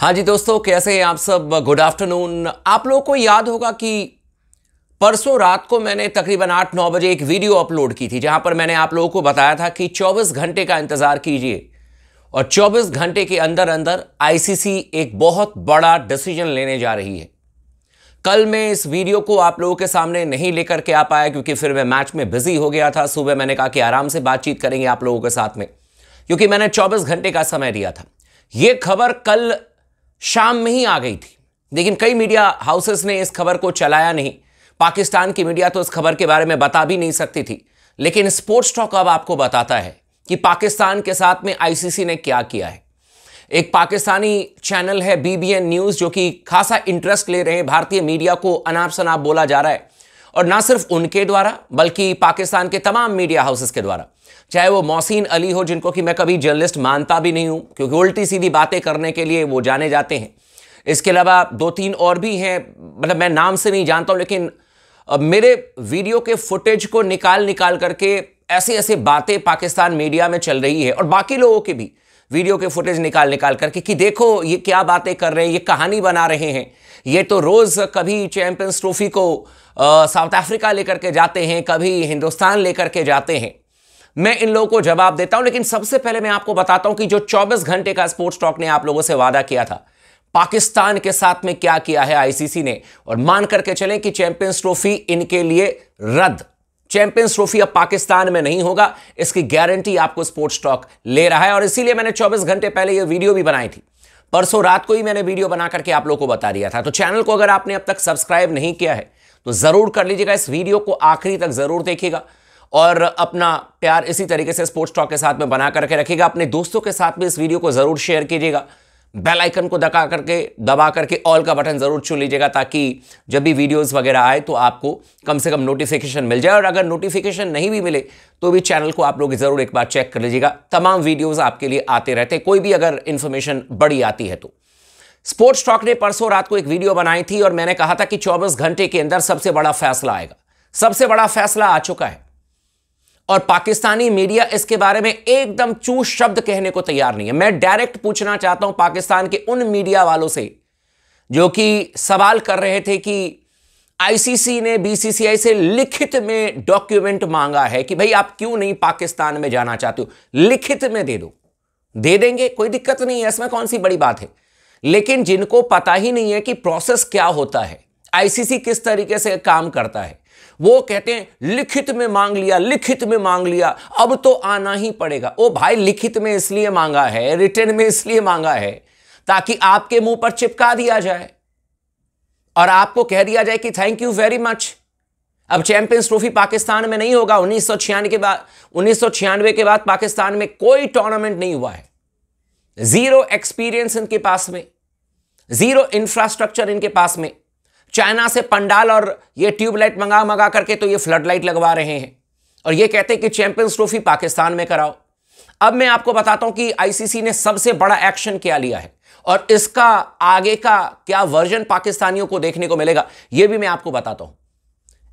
हाँ जी दोस्तों, कैसे हैं आप सब। Good afternoon. आप लोगों को याद होगा कि परसों रात को मैंने तकरीबन 8-9 बजे एक वीडियो अपलोड की थी जहां पर मैंने आप लोगों को बताया था कि 24 घंटे का इंतजार कीजिए और 24 घंटे के अंदर अंदर आईसीसी एक बहुत बड़ा डिसीजन लेने जा रही है। कल मैं इस वीडियो को आप लोगों के सामने नहीं लेकर के आ पाया क्योंकि फिर मैं मैच में बिजी हो गया था। सुबह मैंने कहा कि आराम से बातचीत करेंगे आप लोगों के साथ में, क्योंकि मैंने 24 घंटे का समय दिया था। यह खबर कल शाम में ही आ गई थी, लेकिन कई मीडिया हाउसेस ने इस खबर को चलाया नहीं। पाकिस्तान की मीडिया तो इस खबर के बारे में बता भी नहीं सकती थी, लेकिन स्पोर्ट्स टॉक अब आपको बताता है कि पाकिस्तान के साथ में आईसीसी ने क्या किया है। एक पाकिस्तानी चैनल है बीबीएन न्यूज, जो कि खासा इंटरेस्ट ले रहे हैं। भारतीय मीडिया को अनाप शनाप बोला जा रहा है, और ना सिर्फ उनके द्वारा बल्कि पाकिस्तान के तमाम मीडिया हाउसेस के द्वारा, चाहे वो मोहसिन अली हो, जिनको कि मैं कभी जर्नलिस्ट मानता भी नहीं हूं क्योंकि उल्टी सीधी बातें करने के लिए वो जाने जाते हैं। इसके अलावा 2-3 और भी हैं, मतलब मैं नाम से नहीं जानता हूं, लेकिन मेरे वीडियो के फुटेज को निकाल निकाल करके ऐसे ऐसे बातें पाकिस्तान मीडिया में चल रही है, और बाकी लोगों के भी वीडियो के फुटेज निकाल निकाल करके कि देखो ये क्या बातें कर रहे हैं, ये कहानी बना रहे हैं, ये तो रोज कभी चैंपियंस ट्रॉफी को साउथ अफ्रीका लेकर के जाते हैं, कभी हिंदुस्तान लेकर के जाते हैं। मैं इन लोगों को जवाब देता हूं, लेकिन सबसे पहले मैं आपको बताता हूं कि जो 24 घंटे का स्पोर्ट्स टॉक ने आप लोगों से वादा किया था, पाकिस्तान के साथ में क्या किया है आईसीसी ने। और मान करके चलें कि चैंपियंस ट्रॉफी इनके लिए रद्द। चैंपियंस ट्रॉफी अब पाकिस्तान में नहीं होगा, इसकी गारंटी आपको स्पोर्ट्स टॉक ले रहा है। और इसीलिए मैंने 24 घंटे पहले यह वीडियो भी बनाई थी। परसों रात को ही मैंने वीडियो बना करके आप लोगों को बता दिया था। तो चैनल को अगर आपने अब तक सब्सक्राइब नहीं किया है तो जरूर कर लीजिएगा। इस वीडियो को आखिरी तक जरूर देखिएगा और अपना प्यार इसी तरीके से स्पोर्ट्स टॉक के साथ में बना करके रखिएगा। अपने दोस्तों के साथ भी इस वीडियो को जरूर शेयर कीजिएगा। बेल आइकन को दबा करके ऑल का बटन जरूर चुन लीजिएगा, ताकि जब भी वीडियोस वगैरह आए तो आपको कम से कम नोटिफिकेशन मिल जाए। और अगर नोटिफिकेशन नहीं भी मिले तो भी चैनल को आप लोग जरूर एक बार चेक कर लीजिएगा। तमाम वीडियोस आपके लिए आते रहते हैं, कोई भी अगर इंफॉर्मेशन बड़ी आती है तो। स्पोर्ट्स टॉक ने परसों रात को एक वीडियो बनाई थी और मैंने कहा था कि 24 घंटे के अंदर सबसे बड़ा फैसला आएगा। सबसे बड़ा फैसला आ चुका है, और पाकिस्तानी मीडिया इसके बारे में एकदम चूं शब्द कहने को तैयार नहीं है। मैं डायरेक्ट पूछना चाहता हूं पाकिस्तान के उन मीडिया वालों से जो कि सवाल कर रहे थे कि आईसीसी ने बीसीसीआई से लिखित में डॉक्यूमेंट मांगा है कि भाई आप क्यों नहीं पाकिस्तान में जाना चाहते हो, लिखित में दे दो। दे देंगे, कोई दिक्कत नहीं है, इसमें कौन सी बड़ी बात है। लेकिन जिनको पता ही नहीं है कि प्रोसेस क्या होता है, आईसीसी किस तरीके से काम करता है, वो कहते हैं लिखित में मांग लिया, लिखित में मांग लिया, अब तो आना ही पड़ेगा। ओ भाई, लिखित में इसलिए मांगा है, रिटन में इसलिए मांगा है ताकि आपके मुंह पर चिपका दिया जाए और आपको कह दिया जाए कि थैंक यू वेरी मच। अब चैंपियंस ट्रॉफी पाकिस्तान में नहीं होगा। 1996 के बाद पाकिस्तान में कोई टूर्नामेंट नहीं हुआ है। जीरो एक्सपीरियंस इनके पास में, जीरो इंफ्रास्ट्रक्चर इनके पास में। चाइना से पंडाल और ये ट्यूबलाइट मंगा करके तो ये फ्लड लाइट लगवा रहे हैं, और ये कहते हैं कि चैंपियंस ट्रॉफी पाकिस्तान में कराओ। अब मैं आपको बताता हूं कि आईसीसी ने सबसे बड़ा एक्शन क्या लिया है, और इसका आगे का क्या वर्जन पाकिस्तानियों को देखने को मिलेगा, यह भी मैं आपको बताता हूं।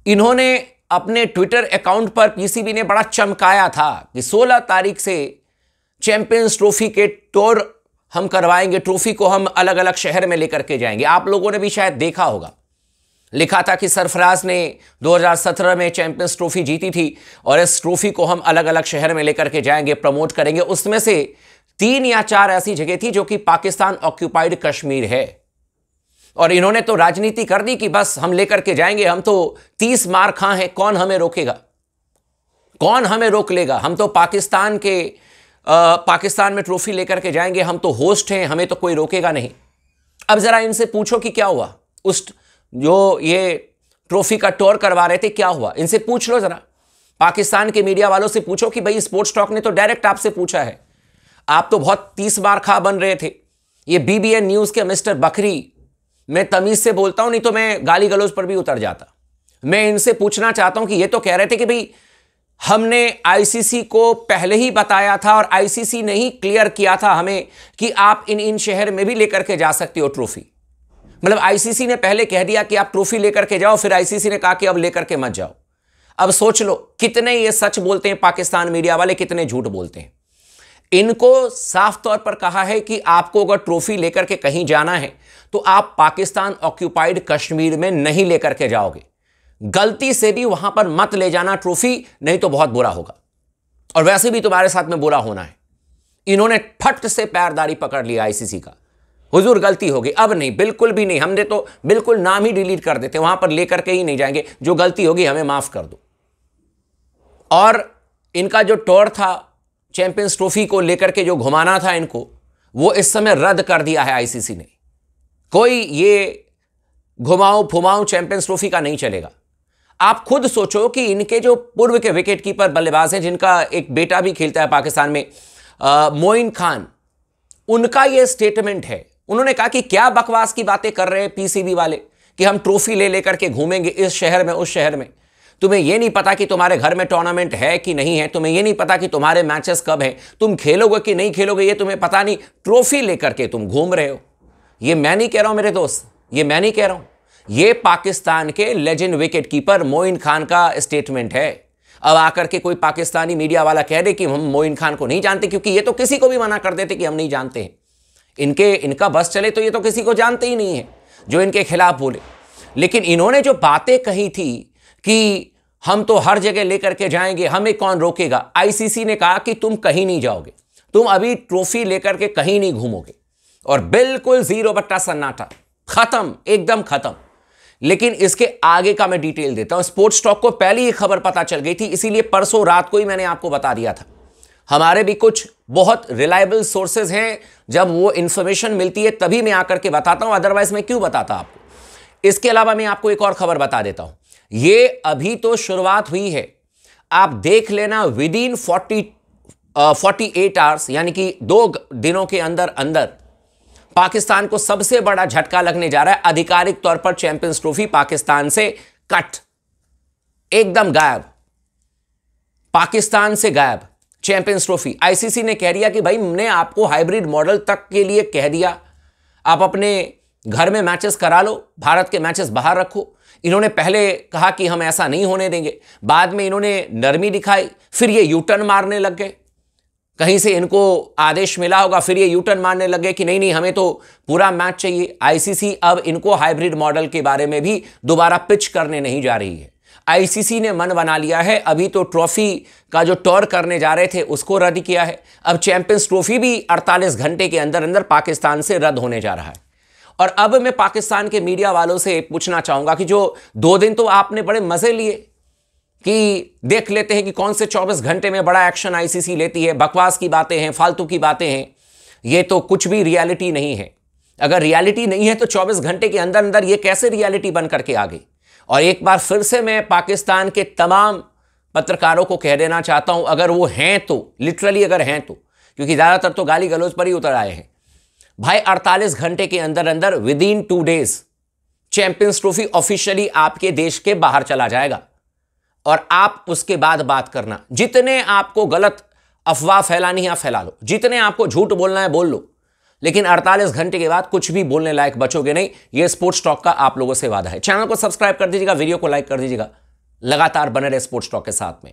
इन्होंने अपने ट्विटर अकाउंट पर, पीसीबी ने बड़ा चमकाया था कि 16 तारीख से चैंपियंस ट्रॉफी के टूर हम करवाएंगे, ट्रॉफी को हम अलग अलग शहर में लेकर के जाएंगे। आप लोगों ने भी शायद देखा होगा, लिखा था कि सरफराज ने 2017 में चैंपियंस ट्रॉफी जीती थी और इस ट्रॉफी को हम अलग अलग शहर में लेकर के जाएंगे, प्रमोट करेंगे। उसमें से 3 या 4 ऐसी जगह थी जो कि पाकिस्तान ऑक्यूपाइड कश्मीर है, और इन्होंने तो राजनीति कर दी कि बस हम लेकर के जाएंगे, हम तो 30 मार खां हैं, कौन हमें रोकेगा, कौन हमें रोक लेगा। हम तो पाकिस्तान में ट्रॉफी लेकर के जाएंगे, हम तो होस्ट हैं, हमें तो कोई रोकेगा नहीं। अब जरा इनसे पूछो कि क्या हुआ, उस जो ये ट्रॉफी का टूर करवा रहे थे क्या हुआ, इनसे पूछ लो जरा। पाकिस्तान के मीडिया वालों से पूछो कि भाई स्पोर्ट्स टॉक ने तो डायरेक्ट आपसे पूछा है, आप तो बहुत 30 बार खा बन रहे थे। ये बीबीएन न्यूज के मिस्टर बकरी, मैं तमीज से बोलता हूं, नहीं तो मैं गाली गलौज पर भी उतर जाता। मैं इनसे पूछना चाहता हूं कि ये तो कह रहे थे कि भाई हमने आईसीसी को पहले ही बताया था और आईसीसी ने ही क्लियर किया था हमें कि आप इन शहर में भी लेकर के जा सकते हो ट्रॉफी। मतलब आईसीसी ने पहले कह दिया कि आप ट्रॉफी लेकर के जाओ, फिर आईसीसी ने कहा कि अब लेकर के मत जाओ। अब सोच लो कितने ये सच बोलते हैं पाकिस्तान मीडिया वाले, कितने झूठ बोलते हैं। इनको साफ तौर पर कहा है कि आपको अगर ट्रॉफी लेकर के कहीं जाना है तो आप पाकिस्तान ऑक्यूपाइड कश्मीर में नहीं लेकर के जाओगे, गलती से भी वहां पर मत ले जाना ट्रॉफी, नहीं तो बहुत बुरा होगा और वैसे भी तुम्हारे साथ में बुरा होना है। इन्होंने फट से पैरदारी पकड़ लिया आईसीसी का, हुजूर गलती हो गई, अब नहीं, बिल्कुल भी नहीं, हमने तो बिल्कुल नाम ही डिलीट कर देते, वहां पर लेकर के ही नहीं जाएंगे, जो गलती होगी हमें माफ कर दो। और इनका जो टूर था चैंपियंस ट्रॉफी को लेकर के जो घुमाना था इनको, वो इस समय रद्द कर दिया है आईसीसी ने। कोई ये घुमाऊं फुमाऊं चैंपियंस ट्रॉफी का नहीं चलेगा। आप खुद सोचो कि इनके जो पूर्व के विकेटकीपर बल्लेबाज हैं, जिनका एक बेटा भी खेलता है पाकिस्तान में, मोइन खान, उनका ये स्टेटमेंट है। उन्होंने कहा कि क्या बकवास की बातें कर रहे हैं पीसीबी वाले कि हम ट्रॉफी ले लेकर के घूमेंगे इस शहर में उस शहर में। तुम्हें यह नहीं पता कि तुम्हारे घर में टूर्नामेंट है कि नहीं है, तुम्हें यह नहीं पता कि तुम्हारे मैचेस कब हैं, तुम खेलोगे कि नहीं खेलोगे ये तुम्हें पता नहीं, ट्रॉफी लेकर के तुम घूम रहे हो। ये मैं नहीं कह रहा हूं मेरे दोस्त, ये मैं नहीं कह रहा हूं, ये पाकिस्तान के लेजेंड विकेटकीपर मोइन खान का स्टेटमेंट है। अब आकर के कोई पाकिस्तानी मीडिया वाला कह दे कि हम मोइन खान को नहीं जानते, क्योंकि ये तो किसी को भी मना कर देते कि हम नहीं जानते हैं, इनका बस चले तो ये तो किसी को जानते ही नहीं है जो इनके खिलाफ बोले। लेकिन इन्होंने जो बातें कही थी कि हम तो हर जगह लेकर के जाएंगे, हमें कौन रोकेगा, आईसीसी ने कहा कि तुम कहीं नहीं जाओगे, तुम अभी ट्रॉफी लेकर के कहीं नहीं घूमोगे, और बिल्कुल 0 सन्नाटा, खत्म, एकदम खत्म। लेकिन इसके आगे का मैं डिटेल देता हूं। स्पोर्ट्स टॉक को पहले ही खबर पता चल गई थी, इसीलिए परसों रात को ही मैंने आपको बता दिया था। हमारे भी कुछ बहुत रिलायबल सोर्सेज हैं, जब वो इंफॉर्मेशन मिलती है तभी मैं आकर के बताता हूं, अदरवाइज मैं क्यों बताता आपको। इसके अलावा मैं आपको एक और खबर बता देता हूं। ये अभी तो शुरुआत हुई है, आप देख लेना, विद इन 48 आवर्स यानी कि 2 दिनों के अंदर अंदर पाकिस्तान को सबसे बड़ा झटका लगने जा रहा है। आधिकारिक तौर पर चैंपियंस ट्रॉफी पाकिस्तान से कट, एकदम गायब, पाकिस्तान से गायब चैंपियंस ट्रॉफी। आईसीसी ने कह दिया कि भाई हमने आपको हाइब्रिड मॉडल तक के लिए कह दिया, आप अपने घर में मैचेस करा लो, भारत के मैचेस बाहर रखो। इन्होंने पहले कहा कि हम ऐसा नहीं होने देंगे, बाद में इन्होंने नरमी दिखाई, फिर ये यू टर्न मारने लग गए, कहीं से इनको आदेश मिला होगा, फिर ये यू टर्न मारने लग गए कि नहीं नहीं हमें तो पूरा मैच चाहिए। आईसीसी अब इनको हाइब्रिड मॉडल के बारे में भी दोबारा पिच करने नहीं जा रही है। आईसीसी ने मन बना लिया है, अभी तो ट्रॉफी का जो टूर करने जा रहे थे उसको रद्द किया है, अब चैंपियंस ट्रॉफी भी 48 घंटे के अंदर अंदर पाकिस्तान से रद्द होने जा रहा है। और अब मैं पाकिस्तान के मीडिया वालों से पूछना चाहूंगा कि जो 2 दिन तो आपने बड़े मजे लिए कि देख लेते हैं कि कौन से 24 घंटे में बड़ा एक्शन आईसीसी लेती है, बकवास की बातें हैं, फालतू की बातें हैं, ये तो कुछ भी रियलिटी नहीं है। अगर रियलिटी नहीं है तो 24 घंटे के अंदर अंदर ये कैसे रियलिटी बन करके आ गई। और एक बार फिर से मैं पाकिस्तान के तमाम पत्रकारों को कह देना चाहता हूं, अगर वो हैं तो, लिटरली अगर हैं तो, क्योंकि ज्यादातर तो गाली गलौज पर ही उतर आए हैं, भाई 48 घंटे के अंदर अंदर with in 2 days champions trophy officially आपके देश के बाहर चला जाएगा। और आप उसके बाद बात करना, जितने आपको गलत अफवाह फैलानी है फैला लो, जितने आपको झूठ बोलना है बोल लो, लेकिन 48 घंटे के बाद कुछ भी बोलने लायक बचोगे नहीं। यह स्पोर्ट्स टॉक का आप लोगों से वादा है। चैनल को सब्सक्राइब कर दीजिएगा, वीडियो को लाइक कर दीजिएगा, लगातार बने रहे स्पोर्ट्स टॉक के साथ में।